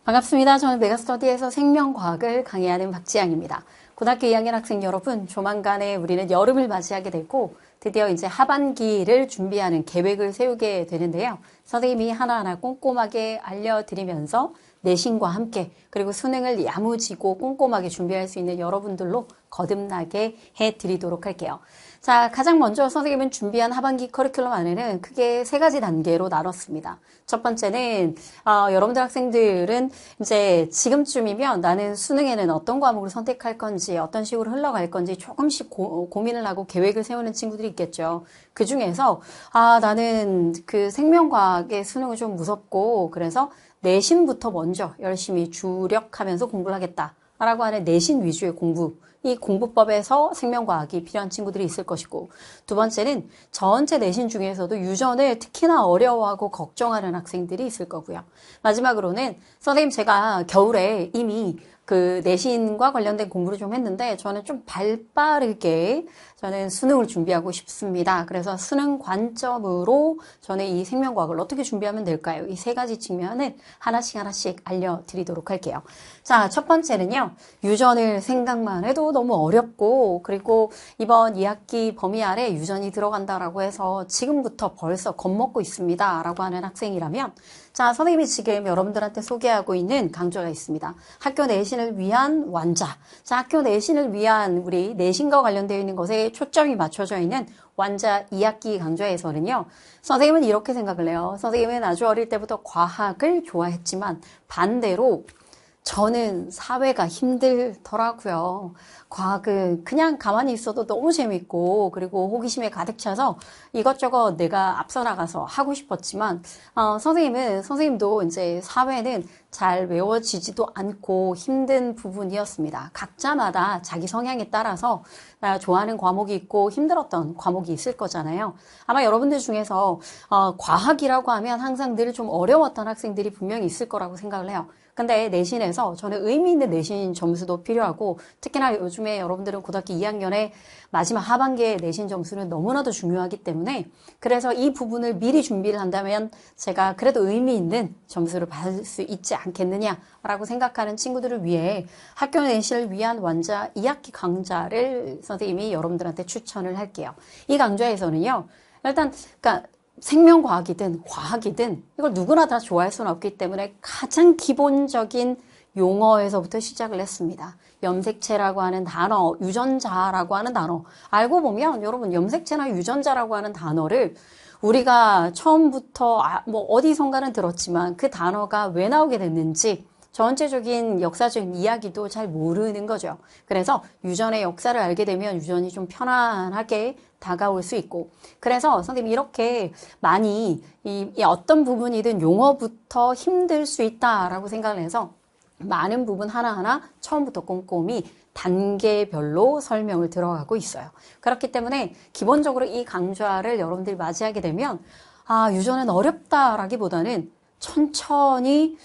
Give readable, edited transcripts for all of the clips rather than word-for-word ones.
반갑습니다. 저는 메가스터디에서 생명과학을 강의하는 박지향입니다. 고등학교 2학년 학생 여러분, 조만간에 우리는 여름을 맞이하게 되고 드디어 이제 하반기를 준비하는 계획을 세우게 되는데요. 선생님이 하나하나 꼼꼼하게 알려드리면서 내신과 함께 그리고 수능을 야무지고 꼼꼼하게 준비할 수 있는 여러분들로 거듭나게 해드리도록 할게요. 자, 가장 먼저 선생님은 준비한 하반기 커리큘럼 안에는 크게 3가지 단계로 나눴습니다. 첫 번째는 여러분들 학생들은 이제 지금쯤이면 나는 수능에는 어떤 과목을 선택할 건지 어떤 식으로 흘러갈 건지 조금씩 고민을 하고 계획을 세우는 친구들이 있겠죠. 그 중에서 나는 그 생명과학의 수능은 좀 무섭고 그래서 내신부터 먼저 열심히 주력하면서 공부를 하겠다라고 하는 내신 위주의 공부, 이 공부법에서 생명과학이 필요한 친구들이 있을 것이고, 두 번째는 전체 내신 중에서도 유전을 특히나 어려워하고 걱정하는 학생들이 있을 거고요. 마지막으로는 선생님 제가 겨울에 이미 그 내신과 관련된 공부를 좀 했는데 저는 좀 발빠르게 저는 수능을 준비하고 싶습니다. 그래서 수능 관점으로 저는 이 생명과학을 어떻게 준비하면 될까요? 이 3가지 측면을 하나씩 알려드리도록 할게요. 자, 첫 번째는요. 유전을 생각만 해도 너무 어렵고 그리고 이번 2학기 범위 아래 유전이 들어간다라고 해서 지금부터 벌써 겁먹고 있습니다. 라고 하는 학생이라면 자, 선생님이 지금 여러분들한테 소개하고 있는 강좌가 있습니다. 학교 내신을 위한 완자. 자, 학교 내신을 위한 우리 내신과 관련되어 있는 것에 초점이 맞춰져 있는 완자 2학기 강좌에서는요. 선생님은 이렇게 생각을 해요. 선생님은 아주 어릴 때부터 과학을 좋아했지만 반대로 저는 사회가 힘들더라고요. 과학은 그냥 가만히 있어도 너무 재밌고 그리고 호기심에 가득 차서 이것저것 내가 앞서 나가서 하고 싶었지만 선생님도 이제 사회는 잘 외워지지도 않고 힘든 부분이었습니다. 각자마다 자기 성향에 따라서 좋아하는 과목이 있고 힘들었던 과목이 있을 거잖아요. 아마 여러분들 중에서 과학이라고 하면 항상 늘 좀 어려웠던 학생들이 분명히 있을 거라고 생각을 해요. 근데 내신에서 저는 의미 있는 내신 점수도 필요하고 특히나 요즘에 여러분들은 고등학교 2학년의 마지막 하반기의 내신 점수는 너무나도 중요하기 때문에 그래서 이 부분을 미리 준비를 한다면 제가 그래도 의미 있는 점수를 받을 수 있지 않겠느냐라고 생각하는 친구들을 위해 학교 내신을 위한 완자 2학기 강좌를 선생님이 여러분들한테 추천을 할게요. 이 강좌에서는요. 일단 그러니까 생명과학이든 과학이든 이걸 누구나 다 좋아할 수는 없기 때문에 가장 기본적인 용어에서부터 시작을 했습니다. 염색체라고 하는 단어, 유전자라고 하는 단어. 알고 보면 여러분 염색체나 유전자라고 하는 단어를 우리가 처음부터 어디선가는 들었지만 그 단어가 왜 나오게 됐는지 전체적인 역사적인 이야기도 잘 모르는 거죠. 그래서 유전의 역사를 알게 되면 유전이 좀 편안하게 다가올 수 있고 그래서 선생님이 이렇게 많이 이 어떤 부분이든 용어부터 힘들 수 있다라고 생각을 해서 많은 부분 하나하나 처음부터 꼼꼼히 단계별로 설명을 들어가고 있어요. 그렇기 때문에 기본적으로 이 강좌를 여러분들이 맞이하게 되면 유전은 어렵다라기보다는 천천히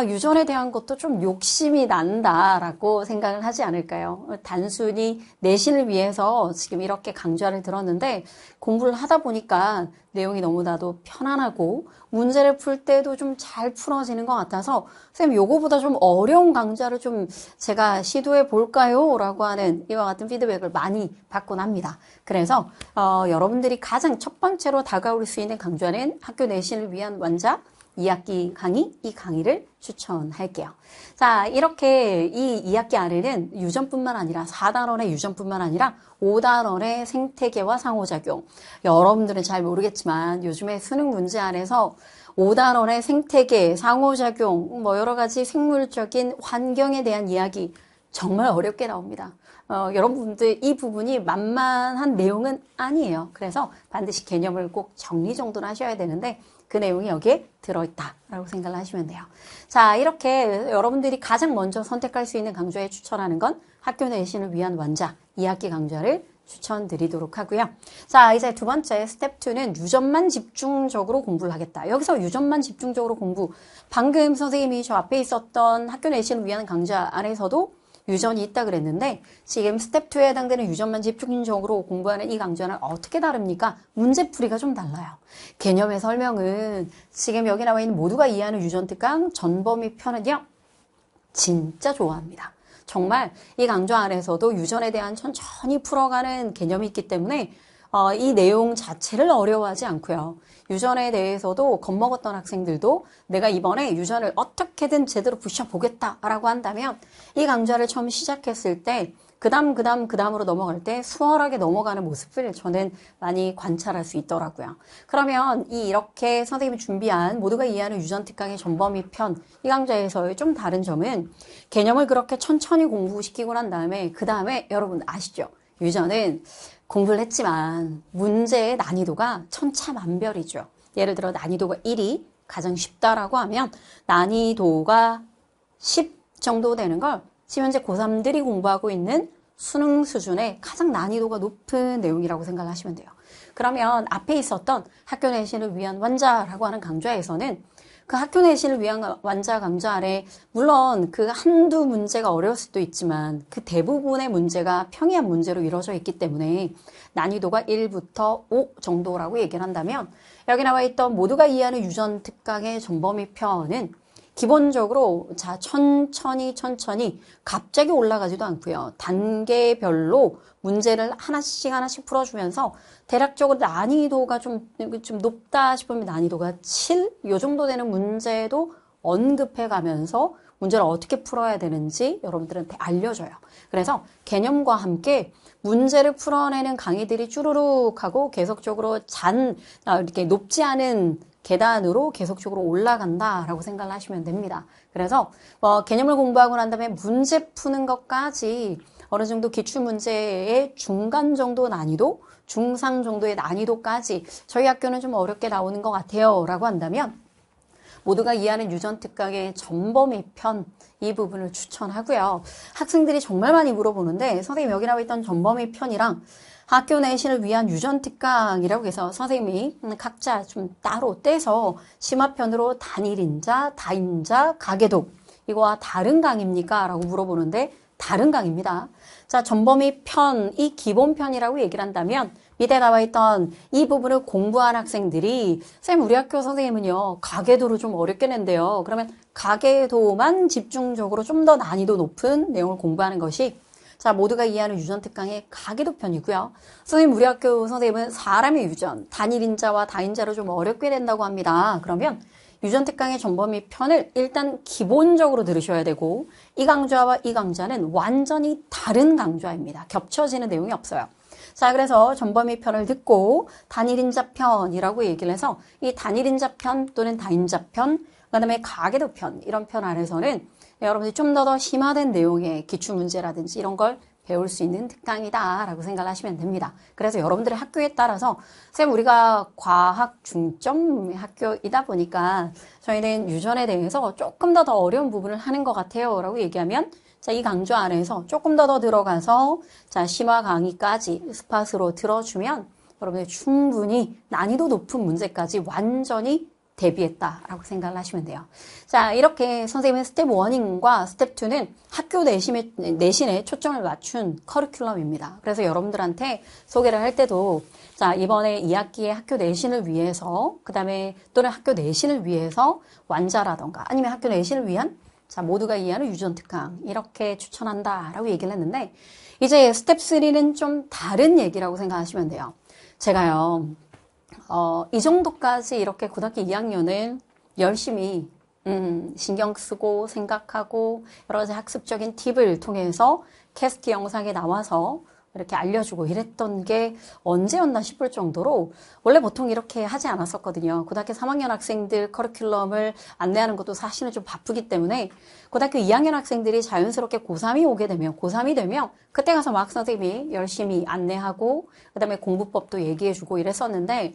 유전에 대한 것도 좀 욕심이 난다라고 생각을 하지 않을까요? 단순히 내신을 위해서 지금 이렇게 강좌를 들었는데 공부를 하다 보니까 내용이 너무나도 편안하고 문제를 풀 때도 좀 잘 풀어지는 것 같아서 선생님 요거보다 좀 어려운 강좌를 좀 제가 시도해 볼까요? 라고 하는 이와 같은 피드백을 많이 받곤 합니다. 그래서 여러분들이 가장 첫 번째로 다가올 수 있는 강좌는 학교 내신을 위한 완자 2학기 강의, 이 강의를 추천할게요. 자, 이렇게 이 2학기 안에는 유전뿐만 아니라 4단원의 유전뿐만 아니라 5단원의 생태계와 상호작용. 여러분들은 잘 모르겠지만 요즘에 수능 문제 안에서 5단원의 생태계, 상호작용, 여러 가지 생물적인 환경에 대한 이야기 정말 어렵게 나옵니다. 여러분들 이 부분이 만만한 내용은 아니에요. 그래서 반드시 개념을 꼭 정리정돈을 하셔야 되는데 그 내용이 여기에 들어있다라고 생각을 하시면 돼요. 자, 이렇게 여러분들이 가장 먼저 선택할 수 있는 강좌에 추천하는 건 학교 내신을 위한 완자 2학기 강좌를 추천드리도록 하고요. 자, 이제 두 번째 스텝 2는 유전만 집중적으로 공부를 하겠다. 여기서 유전만 집중적으로 공부. 방금 선생님이 저 앞에 있었던 학교 내신을 위한 강좌 안에서도 유전이 있다 그랬는데 지금 스텝 2에 해당되는 유전만 집중적으로 공부하는 이 강좌는 어떻게 다릅니까? 문제풀이가 좀 달라요. 개념의 설명은 지금 여기 나와 있는 모두가 이해하는 유전 특강 전범위 편은요. 진짜 좋아합니다. 정말 이 강좌 안에서도 유전에 대한 천천히 풀어가는 개념이 있기 때문에 이 내용 자체를 어려워하지 않고요. 유전에 대해서도 겁먹었던 학생들도 내가 이번에 유전을 어떻게든 제대로 부셔보겠다라고 한다면 이 강좌를 처음 시작했을 때 그다음으로 넘어갈 때 수월하게 넘어가는 모습을 저는 많이 관찰할 수 있더라고요. 그러면 이렇게 선생님이 준비한 모두가 이해하는 유전특강의 전범위 편, 이 강좌에서의 좀 다른 점은 개념을 그렇게 천천히 공부시키고 난 다음에 그 다음에 여러분 아시죠? 유전은 공부를 했지만 문제의 난이도가 천차만별이죠. 예를 들어 난이도가 1이 가장 쉽다라고 하면 난이도가 10 정도 되는 걸 지금 현재 고3들이 공부하고 있는 수능 수준의 가장 난이도가 높은 내용이라고 생각하시면 돼요. 그러면 앞에 있었던 학교 내신을 위한 완자라고 하는 강좌에서는 그 학교 내신을 위한 완자 강좌 아래 물론 그 한두 문제가 어려울 수도 있지만 그 대부분의 문제가 평이한 문제로 이루어져 있기 때문에 난이도가 1부터 5 정도라고 얘기를 한다면 여기 나와 있던 모두가 이해하는 유전 특강의 전범위 편은 기본적으로 자 천천히 갑자기 올라가지도 않고요. 단계별로 문제를 하나씩 풀어주면서 대략적으로 난이도가 좀 높다 싶으면 난이도가 7? 요 정도 되는 문제도 언급해 가면서 문제를 어떻게 풀어야 되는지 여러분들한테 알려줘요. 그래서 개념과 함께 문제를 풀어내는 강의들이 쭈루룩 하고 계속적으로 이렇게 높지 않은 계단으로 계속적으로 올라간다라고 생각을 하시면 됩니다. 그래서 개념을 공부하고 난 다음에 문제 푸는 것까지 어느 정도 기출문제의 중간 정도 난이도, 중상 정도의 난이도까지 저희 학교는 좀 어렵게 나오는 것 같아요 라고 한다면 모두가 이해하는 유전특강의 전범위 편 이 부분을 추천하고요. 학생들이 정말 많이 물어보는데 선생님 여기 나와 있던 전범위 편이랑 학교 내신을 위한 유전특강이라고 해서 선생님이 각자 좀 따로 떼서 심화편으로 단일인자, 다인자, 가계도 이거와 다른 강의입니까? 라고 물어보는데 다른 강의입니다. 자, 전범위 편이 기본편이라고 얘기를 한다면 밑에 나와 있던 이 부분을 공부한 학생들이 쌤 우리 학교 선생님은요 가계도를 좀 어렵게 낸대요. 그러면 가계도만 집중적으로 좀 더 난이도 높은 내용을 공부하는 것이 자 모두가 이해하는 유전특강의 가계도 편이고요. 선생님 우리 학교 선생님은 사람의 유전, 단일인자와 다인자를 좀 어렵게 낸다고 합니다. 그러면 유전특강의 전범위 편을 일단 기본적으로 들으셔야 되고 이 강좌와 이 강좌는 완전히 다른 강좌입니다. 겹쳐지는 내용이 없어요. 자, 그래서 전범위 편을 듣고 단일인자 편이라고 얘기를 해서 이 단일인자 편 또는 다인자 편, 그다음에 가계도 편 이런 편 안에서는 여러분들이 좀 더 심화된 내용의 기출문제라든지 이런 걸 배울 수 있는 특강이다라고 생각을 하시면 됩니다. 그래서 여러분들의 학교에 따라서 쌤 우리가 과학 중점 학교이다 보니까 저희는 유전에 대해서 조금 더 어려운 부분을 하는 것 같아요 라고 얘기하면 자, 이 강좌 안에서 조금 더 들어가서 자, 심화 강의까지 스팟으로 들어주면 여러분들 충분히 난이도 높은 문제까지 완전히 대비했다라고 생각을 하시면 돼요. 자, 이렇게 선생님의 스텝 1과 스텝 2는 학교 내신에 초점을 맞춘 커리큘럼입니다. 그래서 여러분들한테 소개를 할 때도 자, 이번에 2학기에 학교 내신을 위해서 그다음에 또는 학교 내신을 위해서 완자라던가 아니면 학교 내신을 위한 자, 모두가 이해하는 유전특강 이렇게 추천한다라고 얘기를 했는데 이제 스텝 3는 좀 다른 얘기라고 생각하시면 돼요. 제가요. 이 정도까지 이렇게 고등학교 2학년을 열심히 신경 쓰고 생각하고 여러 가지 학습적인 팁을 통해서 캐스트 영상에 나와서 이렇게 알려주고 이랬던 게 언제였나 싶을 정도로 원래 보통 이렇게 하지 않았었거든요. 고등학교 3학년 학생들 커리큘럼을 안내하는 것도 사실은 좀 바쁘기 때문에 고등학교 2학년 학생들이 자연스럽게 고3이 되면 그때 가서 막 선생님이 열심히 안내하고 그다음에 공부법도 얘기해주고 이랬었는데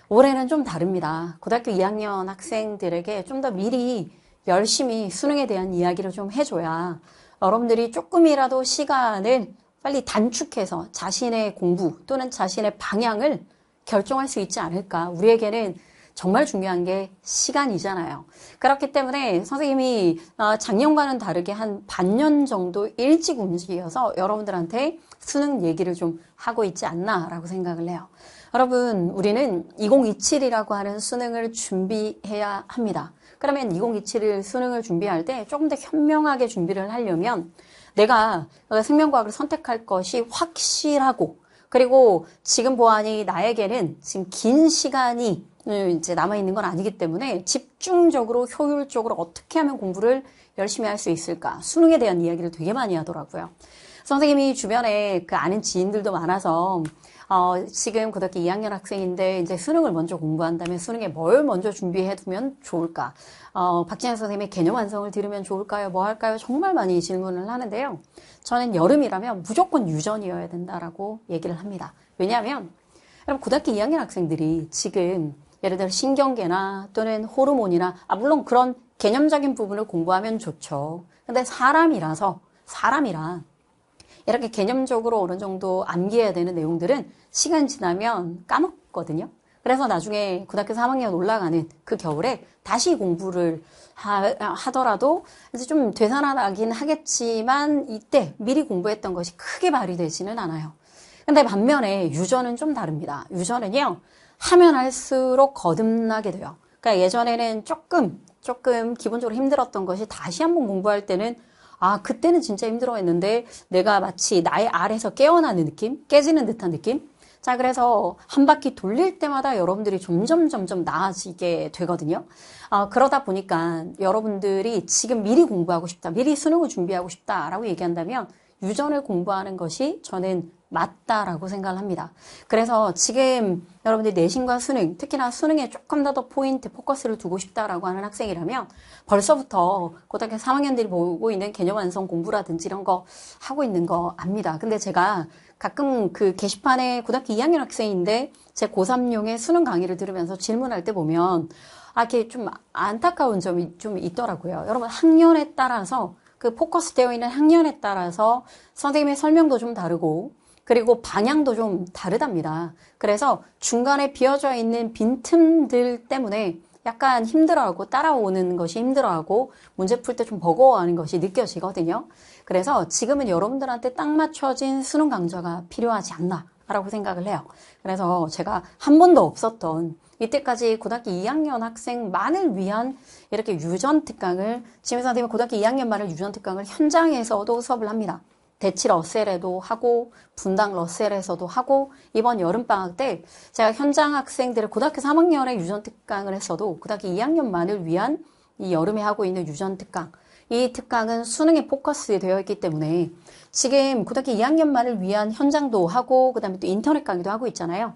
올해는 좀 다릅니다. 고등학교 2학년 학생들에게 좀 더 미리 열심히 수능에 대한 이야기를 좀 해줘야 여러분들이 조금이라도 시간을 빨리 단축해서 자신의 공부 또는 자신의 방향을 결정할 수 있지 않을까. 우리에게는 정말 중요한 게 시간이잖아요. 그렇기 때문에 선생님이 작년과는 다르게 한 반년 정도 일찍 움직여서 여러분들한테 수능 얘기를 좀 하고 있지 않나라고 생각을 해요. 여러분, 우리는 2027이라고 하는 수능을 준비해야 합니다. 그러면 2027 수능을 준비할 때 조금 더 현명하게 준비를 하려면 내가 생명과학을 선택할 것이 확실하고, 그리고 지금 보아하니 나에게는 지금 긴 시간이 이제 남아있는 건 아니기 때문에 집중적으로 효율적으로 어떻게 하면 공부를 열심히 할 수 있을까? 수능에 대한 이야기를 되게 많이 하더라고요. 선생님이 주변에 그 아는 지인들도 많아서 지금 고등학교 2학년 학생인데 이제 수능을 먼저 공부한다면 수능에 뭘 먼저 준비해 두면 좋을까? 박진영 선생님의 개념 완성을 들으면 좋을까요? 뭐 할까요? 정말 많이 질문을 하는데요. 저는 여름이라면 무조건 유전이어야 된다라고 얘기를 합니다. 왜냐하면 여러분 고등학교 2학년 학생들이 지금 예를 들어 신경계나 또는 호르몬이나 물론 그런 개념적인 부분을 공부하면 좋죠. 근데 사람이라 이렇게 개념적으로 어느 정도 암기해야 되는 내용들은 시간 지나면 까먹거든요. 그래서 나중에 고등학교 3학년 올라가는 그 겨울에 다시 공부를 하더라도 이제 좀 되살아나긴 하겠지만 이때 미리 공부했던 것이 크게 발휘되지는 않아요. 근데 반면에 유전은 좀 다릅니다. 유전은요, 하면 할수록 거듭나게 돼요. 그러니까 예전에는 조금 기본적으로 힘들었던 것이 다시 한번 공부할 때는 그때는 진짜 힘들어했는데 내가 마치 나의 알에서 깨어나는 느낌? 깨지는 듯한 느낌? 자, 그래서 한 바퀴 돌릴 때마다 여러분들이 점점 나아지게 되거든요. 그러다 보니까 여러분들이 지금 미리 공부하고 싶다, 미리 수능을 준비하고 싶다라고 얘기한다면 유전을 공부하는 것이 저는 맞다라고 생각을 합니다. 그래서 지금 여러분들이 내신과 수능, 특히나 수능에 조금 더 포인트, 포커스를 두고 싶다라고 하는 학생이라면 벌써부터 고등학교 3학년들이 보고 있는 개념 완성 공부라든지 이런 거 하고 있는 거 압니다. 근데 제가 가끔 그 게시판에 고등학교 2학년 학생인데 제 고3용의 수능 강의를 들으면서 질문할 때 보면 이렇게 좀 안타까운 점이 좀 있더라고요. 여러분 학년에 따라서 그 포커스 되어 있는 학년에 따라서 선생님의 설명도 좀 다르고 그리고 방향도 좀 다르답니다. 그래서 중간에 비어져 있는 빈틈들 때문에 약간 힘들어하고 따라오는 것이 힘들어하고 문제 풀 때 좀 버거워하는 것이 느껴지거든요. 그래서 지금은 여러분들한테 딱 맞춰진 수능 강좌가 필요하지 않나라고 생각을 해요. 그래서 제가 한 번도 없었던 이때까지 고등학교 2학년 학생만을 위한 이렇게 유전 특강을 지금 선생님은 고등학교 2학년만을 유전 특강을 현장에서도 수업을 합니다. 대치 러셀에도 하고 분당 러셀에서도 하고 이번 여름방학 때 제가 현장 학생들을 고등학교 3학년에 유전 특강을 했어도 고등학교 2학년만을 위한 이 여름에 하고 있는 유전 특강, 이 특강은 수능에 포커스 되어 있기 때문에 지금 고등학교 2학년만을 위한 현장도 하고 그다음에 또 인터넷 강의도 하고 있잖아요.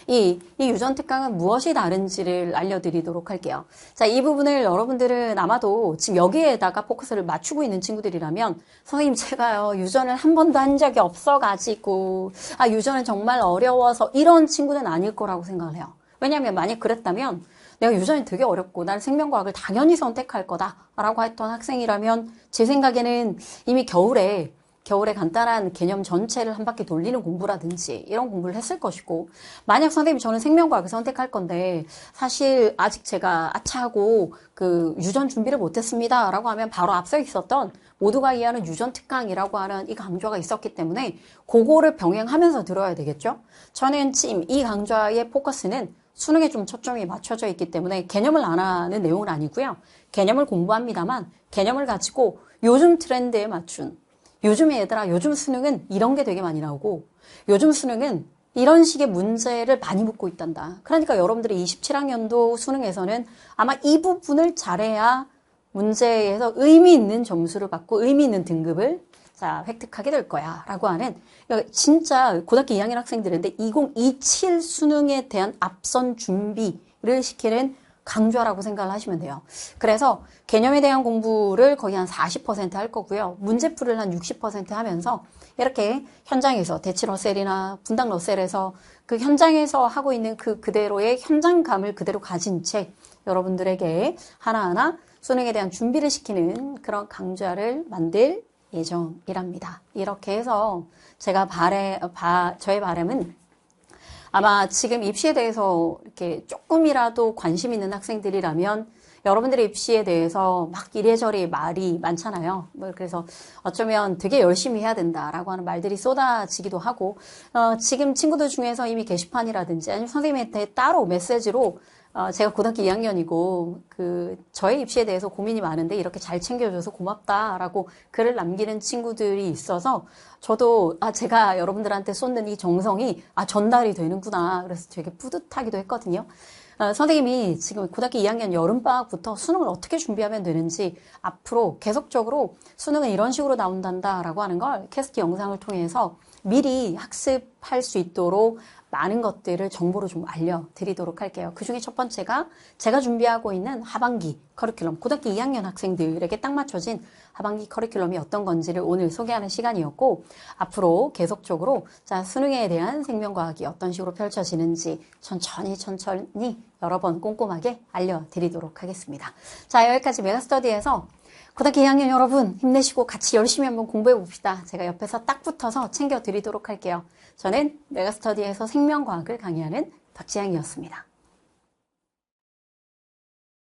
이 유전 특강은 무엇이 다른지를 알려드리도록 할게요. 자, 이 부분을 여러분들은 아마도 지금 여기에다가 포커스를 맞추고 있는 친구들이라면 선생님 제가요 유전을 한 번도 한 적이 없어가지고 유전은 정말 어려워서 이런 친구는 아닐 거라고 생각을 해요. 왜냐하면 만약 그랬다면 내가 유전이 되게 어렵고 나는 생명과학을 당연히 선택할 거다라고 했던 학생이라면 제 생각에는 이미 겨울에 간단한 개념 전체를 한 바퀴 돌리는 공부라든지 이런 공부를 했을 것이고 만약 선생님이 저는 생명과학을 선택할 건데 사실 아직 제가 아차하고 그 유전 준비를 못했습니다 라고 하면 바로 앞서 있었던 모두가 이해하는 유전 특강이라고 하는 이 강좌가 있었기 때문에 그거를 병행하면서 들어야 되겠죠. 저는 지금 이 강좌의 포커스는 수능에 좀 초점이 맞춰져 있기 때문에 개념을 안 하는 내용은 아니고요. 개념을 공부합니다만 개념을 가지고 요즘 트렌드에 맞춘 요즘에 얘들아, 요즘 수능은 이런 게 되게 많이 나오고 요즘 수능은 이런 식의 문제를 많이 묻고 있단다. 그러니까 여러분들이 27학년도 수능에서는 아마 이 부분을 잘해야 문제에서 의미 있는 점수를 받고 의미 있는 등급을 획득하게 될 거야 라고 하는 진짜 고등학교 2학년 학생들인데 2027 수능에 대한 앞선 준비를 시키는 강좌라고 생각을 하시면 돼요. 그래서 개념에 대한 공부를 거의 한 40% 할 거고요. 문제풀이를 한 60% 하면서 이렇게 현장에서 대치 러셀이나 분당 러셀에서 그 현장에서 하고 있는 그대로의 현장감을 그대로 가진 채 여러분들에게 하나하나 수능에 대한 준비를 시키는 그런 강좌를 만들 예정이랍니다. 이렇게 해서 제가 저의 바람은 아마 지금 입시에 대해서 이렇게 조금이라도 관심 있는 학생들이라면 여러분들의 입시에 대해서 막 이래저래 말이 많잖아요. 그래서 어쩌면 되게 열심히 해야 된다라고 하는 말들이 쏟아지기도 하고, 지금 친구들 중에서 이미 게시판이라든지 아니면 선생님한테 따로 메시지로 제가 고등학교 2학년이고, 저의 입시에 대해서 고민이 많은데 이렇게 잘 챙겨줘서 고맙다라고 글을 남기는 친구들이 있어서 저도, 제가 여러분들한테 쏟는 이 정성이, 전달이 되는구나. 그래서 되게 뿌듯하기도 했거든요. 선생님이 지금 고등학교 2학년 여름방학부터 수능을 어떻게 준비하면 되는지 앞으로 계속적으로 수능은 이런 식으로 나온단다라고 하는 걸 캐스트 영상을 통해서 미리 학습할 수 있도록 많은 것들을 정보로 좀 알려드리도록 할게요. 그 중에 첫 번째가 제가 준비하고 있는 하반기 커리큘럼, 고등학교 2학년 학생들에게 딱 맞춰진 하반기 커리큘럼이 어떤 건지를 오늘 소개하는 시간이었고, 앞으로 계속적으로 수능에 대한 생명과학이 어떤 식으로 펼쳐지는지 천천히 여러 번 꼼꼼하게 알려드리도록 하겠습니다. 자, 여기까지 메가스터디에서 고등학교 2학년 여러분 힘내시고 같이 열심히 한번 공부해 봅시다. 제가 옆에서 딱 붙어서 챙겨드리도록 할게요. 저는 메가스터디에서 생명과학을 강의하는 박지향이었습니다.